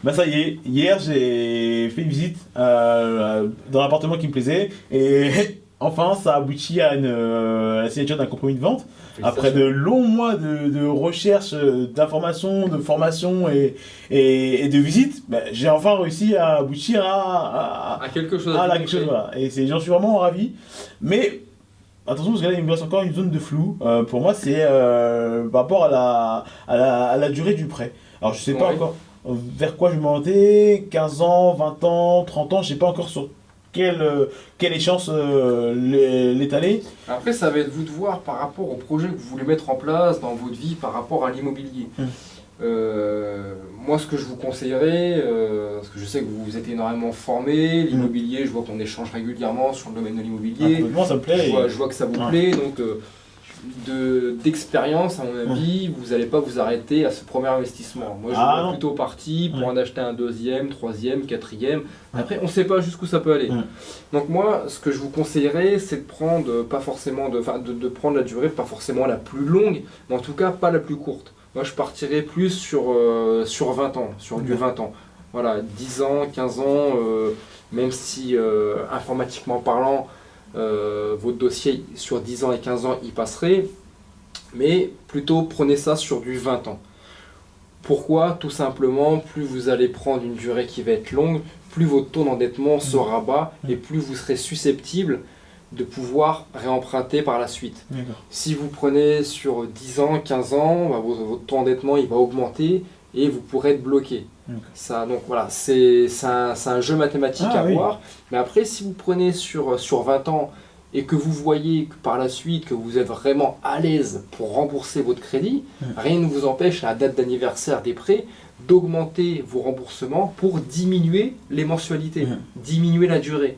Bah ça y est, hier j'ai fait une visite dans l'appartement qui me plaisait et enfin ça aboutit à la signature d'un compromis de vente. Après de longs mois de recherche, d'informations, de formation et de visites, bah, j'ai enfin réussi à aboutir À quelque chose à de quelque chose. concret. Voilà. Et j'en suis vraiment ravi. Mais attention parce que là il me reste encore une zone de flou. Pour moi c'est par rapport à la durée du prêt. Alors je sais pas Ouais. encore vers quoi je m'orienter, 15 ans, 20 ans, 30 ans, je sais pas encore sur quelle échéance l'étaler. Après, ça va être vous de voir par rapport au projet que vous voulez mettre en place dans votre vie par rapport à l'immobilier. Moi, ce que je vous conseillerais, parce que je sais que vous vous êtes énormément formé, l'immobilier, je vois qu'on échange régulièrement sur le domaine de l'immobilier. Moi ça me plaît. Je vois que ça vous Ouais. plaît, donc d'expérience, à mon avis, vous n'allez pas vous arrêter à ce premier investissement. Moi, je Ah, vois non. plutôt parti pour Ouais. en acheter un deuxième, troisième, quatrième. Après, on ne sait pas jusqu'où ça peut aller. Ouais. Donc moi, ce que je vous conseillerais, c'est de prendre pas forcément de prendre la durée, pas forcément la plus longue, mais en tout cas pas la plus courte. Moi, je partirais plus sur 20 ans, sur du Ouais. 20 ans. Voilà, 10 ans, 15 ans, même si informatiquement parlant, votre dossier sur 10 ans et 15 ans, il passerait, mais plutôt prenez ça sur du 20 ans. Pourquoi? Tout simplement, plus vous allez prendre une durée qui va être longue, plus votre taux d'endettement sera bas et plus vous serez susceptible de pouvoir réemprunter par la suite. D'accord. Si vous prenez sur 10 ans, 15 ans, bah, votre taux d'endettement il va augmenter et vous pourrez être bloqué. D'accord. Ça, donc voilà, c'est un jeu mathématique Ah, à oui. voir. Mais après, si vous prenez sur 20 ans et que vous voyez que par la suite que vous êtes vraiment à l'aise pour rembourser votre crédit, rien ne vous empêche à la date d'anniversaire des prêts d'augmenter vos remboursements pour diminuer les mensualités, diminuer la durée.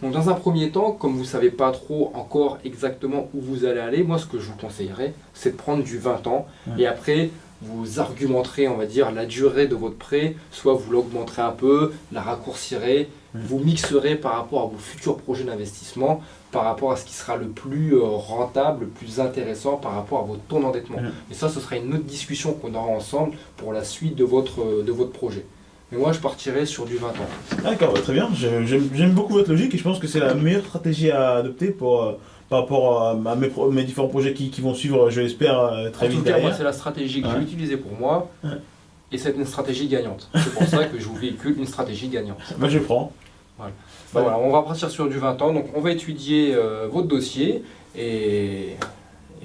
Donc dans un premier temps, comme vous ne savez pas trop encore exactement où vous allez aller, moi ce que je vous conseillerais, c'est de prendre du 20 ans et après vous argumenterez, on va dire, la durée de votre prêt, soit vous l'augmenterez un peu, la raccourcirez, vous mixerez par rapport à vos futurs projets d'investissement, par rapport à ce qui sera le plus rentable, le plus intéressant par rapport à votre taux d'endettement. Et ça, ce sera une autre discussion qu'on aura ensemble pour la suite de votre projet. Mais moi, je partirais sur du 20 ans. D'accord, bah, très bien. J'aime beaucoup votre logique et je pense que c'est la meilleure stratégie à adopter par rapport à mes différents projets qui vont suivre, je l'espère, très En tout vite cas, moi, derrière. c'est la stratégie que j'ai Ouais. utilisée pour moi. Ouais. Et c'est une stratégie gagnante. C'est pour ça que je vous véhicule une stratégie gagnante. Bah, je prends. Bah voilà, on va partir sur du 20 ans. Donc, on va étudier votre dossier et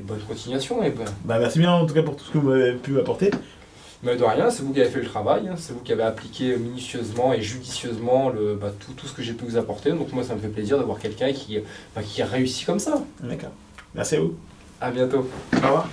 bonne continuation. Bah, merci bien en tout cas pour tout ce que vous m'avez pu m'apporter. Mais de rien, c'est vous qui avez fait le travail. C'est vous qui avez appliqué minutieusement et judicieusement tout ce que j'ai pu vous apporter. Donc, moi, ça me fait plaisir d'avoir quelqu'un qui a réussi comme ça. D'accord. Merci à vous. À bientôt. Au revoir.